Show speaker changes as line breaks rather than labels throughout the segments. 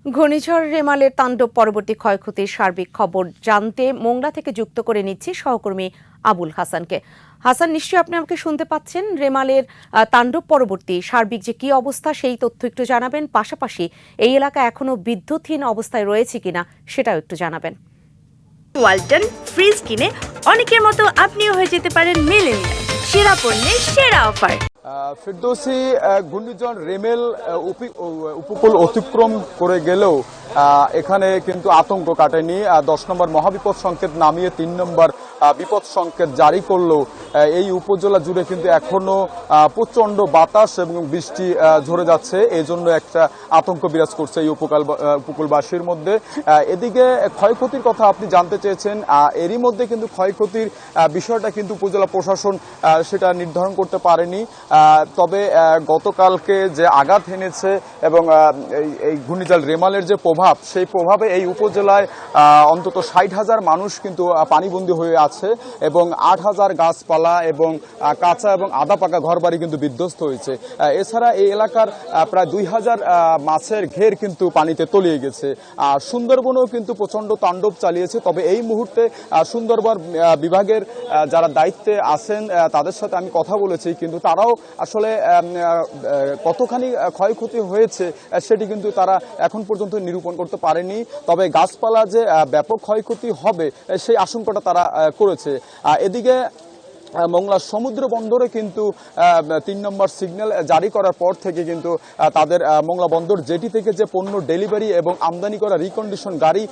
ঘূর্ণিঝড় রেমালের তাণ্ডব পরবর্তী ক্ষয়ক্ষতির সার্বিক খবর জানতে মোংলা থেকে যুক্ত করে নিচ্ছি সহকর্মী আবুল হাসানকে। হাসান, নিশ্চয়ই আপনি আমাকে শুনতে পাচ্ছেন। রেমালের তাণ্ডব পরবর্তী সার্বিক যে কি অবস্থা সেই তথ্য একটু জানাবেন, পাশাপাশি এই এলাকা এখনো বিদ্যুৎহীন অবস্থায় রয়েছে কিনা সেটাও একটু জানাবেন।
ওয়ালটন ফ্রিজ কিনে অনেকের মতো আপনিও হয়ে যেতে পারেন মিলেনিয়াল। সেরা পণ্যের সেরা অফার।
ফেরদৌসী, ঘূর্ণিঝড় রেমেল উপকূল অতিক্রম করে গেলেও এখানে কিন্তু আতঙ্ক কাটেনি। 10 নম্বর মহাবিপদ সংকেত নামিয়ে 3 নম্বর বিপদ সংকেত জারি করলেও এই উপজেলা জুড়ে কিন্তু এখনো প্রচন্ড বাতাস এবং বৃষ্টি ঝরে যাচ্ছে। এই জন্য একটা আতঙ্ক বিরাজ করছে এই উপকূলবাসীর মধ্যে। এদিকে ক্ষয়ক্ষতির কথা আপনি জানতে চেয়েছেন, এরই মধ্যে কিন্তু ক্ষয়ক্ষতির বিষয়টা কিন্তু উপজেলা প্রশাসন সেটা নির্ধারণ করতে পারেনি। তবে গতকালকে যে আঘাত এনেছে এবং এই ঘূর্ণিঝড় রেমালের যে প্রভাব, সেই প্রভাবে এই উপজেলায় অন্তত 60,000 মানুষ কিন্তু পানিবন্দী হয়ে আছে এবং 8,000 গাছপালা এবং কাঁচা এবং আধা পাকা ঘরবাড়ি কিন্তু বিধ্বস্ত হয়েছে। এছাড়া এই এলাকার প্রায় 2,000 মাছের ঘের কিন্তু পানিতে তলিয়ে গেছে। আর সুন্দরবনও কিন্তু প্রচন্ড তাণ্ডব চালিয়েছে। তবে এই মুহূর্তে সুন্দরবন বিভাগের যারা দায়িত্বে আছেন তাদের সাথে আমি কথা বলেছি, কিন্তু তারাও আসলে কতখানি ক্ষয়ক্ষতি হয়েছে সেটি কিন্তু তারা এখন পর্যন্ত নিরূপণ করতে পারেনি। তবে গাছপালা যে ব্যাপক ক্ষয়ক্ষতি হবে সেই আশঙ্কাটা তারা করেছে। এদিকে মোংলা সমুদ্র বন্দরে কিন্তু 3 নম্বর সিগন্যাল জারি করার পর থেকে কিন্তু তাদের মোংলা বন্দর জেটি থেকে যে পণ্য ডেলিভারি এবং আমদানি করা রিকন্ডিশন গাড়ি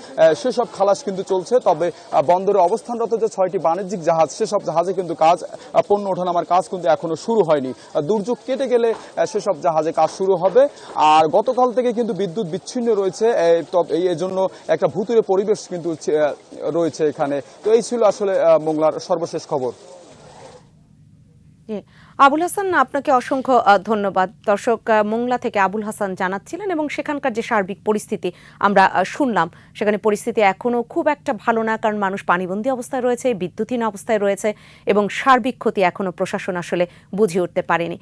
সেসব খালাস কিন্তু চলছে। তবে বন্দরে অবস্থানরত যে 6টি বাণিজ্যিক জাহাজ, সেসব জাহাজে কিন্তু পণ্য ওঠানামার কাজ কিন্তু এখনো শুরু হয়নি। দুর্যোগ কেটে গেলে সেসব জাহাজে কাজ শুরু হবে। আর গতকাল থেকে কিন্তু বিদ্যুৎ বিচ্ছিন্ন রয়েছে, এই জন্য একটা ভুতুড়ে পরিবেশ কিন্তু রয়েছে এখানে। তো এই ছিল আসলে মোংলার সর্বশেষ খবর।
আবুল হাসান, আপনাকে অসংখ্য ধন্যবাদ। দর্শক, মোংলা থেকে আবুল হাসান জানাচ্ছিলেন এবং সেখানকার যে সার্বিক পরিস্থিতি আমরা শুনলাম, সেখানে পরিস্থিতি এখনো খুব একটা ভালো না, কারণ মানুষ পানিবন্দী অবস্থায় রয়েছে, বিদ্যুৎহীন অবস্থায় রয়েছে এবং সার্বিক ক্ষতি এখনো প্রশাসন আসলে বুঝে উঠতে পারেনি।